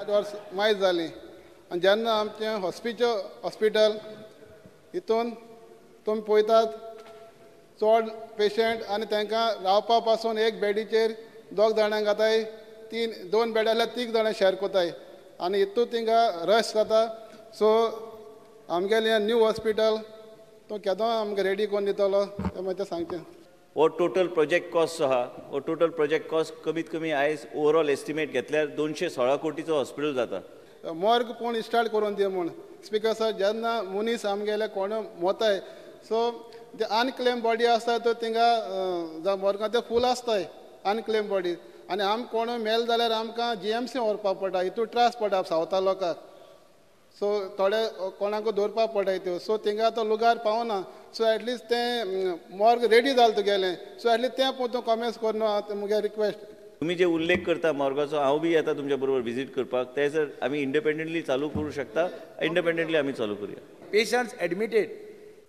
8 वर्स मायज जालीं आनी जेन्ना आमचें हॉस्पिटल हितून तुमी पळयतात चड पेशंट आनी तांकां रावपा पासून एक बेडीचेर 2 जाणांक घाताय 2 बेड जाल्यार 3 जाणां शेअर कोताय आनी हितून तिंगा रश जाता. सो आमगेलें हें न्यू हॉस्पिटल तो केदों आमकां रेडी करून दितलो तें मातशें सांगचें. हो टोटल प्रोजेक्ट कॉस्ट जो आहा हो टोटल प्रोजेक्ट कॉस्ट कमीत कमी आयज ओवरऑल एस्टिमेट घेतल्यार 216 कोटीचो हॉस्पिटल जाता. मॉर्ग कोण स्टार्ट करून दिया म्हूण स्पीकर सर जेन्ना मनीस आमगेले कोण मोताय सो ते अनक्लेम बॉडी आसता तो तिंगा मॉर्गां ते फूल आसताय अनक्लेम बॉडी आनी आम कोण मेल जाल्यार आमकां GMC व्हरपा पडटा हितू त्रास पडटा सावता लोकांक. सो थोडे कोणाक दवरपा पडटा त्यो सो तिंगा तो लुगार पावना. सो एटलिस्ट तें मॉर्ग रेडी जालें तुगेलें सो एटलिस्ट तें पोतू कमेंट्स करून मुगे रिक्वेस्ट. तुम्ही जे उल्लेख करता मॉर्गाचो हांव बी येता तुमच्या बरोबर विजीट करपाक ते जर आमी इंडिपेंडंटली चालू करूं शकता इंडिपेंडंटली आमी चालू करूया. Patients admitted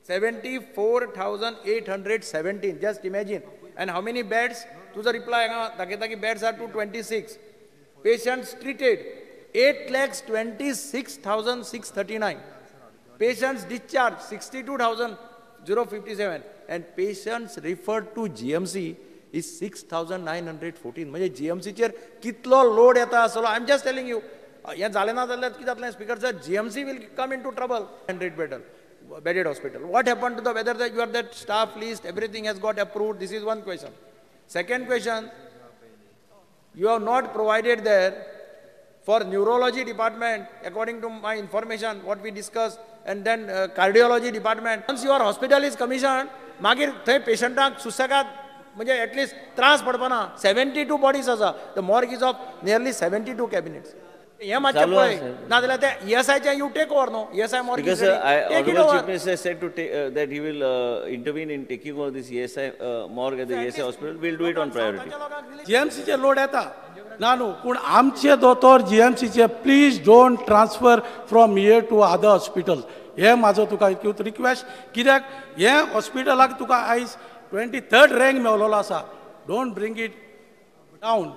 74,817. Just imagine. And how many beds? तुझा reply दाखयता की beds are 226. Patients treated 8,26,639. Patients discharged 62,057. And patients referred to GMC is 6,914. म्हणजे GMC चेर कितलो लोड येता आसलो. I'm just telling you. हें जालें ना जाल्यार कितें जातलें speaker sir GMC will come into trouble. 100 bedded hospital. What happened to the whether you are that staff list, everything has got approved? This is one question. Second question, you have not provided there for neurology department, according to my information, what we discussed, and then cardiology department. Once your hospital is commissioned, मागीर थंय पेशंटाक सुसेगाद म्हणजे at least त्रास पडपाना. 72 bodies आसा. The morgue is of nearly 72 cabinets. हे मातशें पळय नाजाल्यार ते ESIचे यू टेक ओवर न्हू. ESI morgue Because Honorable Chief Minister said to that he will intervene in taking over this ESI morgue at the ESI hospital. We'll do it on priority. GMCचे load येता ना न्हू पूण आमचे दोतोर GMCचे please don't transfer from here to other hospital. हे म्हाजो तुका इतूत रिक्वेस्ट कित्याक हे हॉस्पिटलाक तुका आयज 23rd रँक मेवलेलो आसा. Don't bring it down.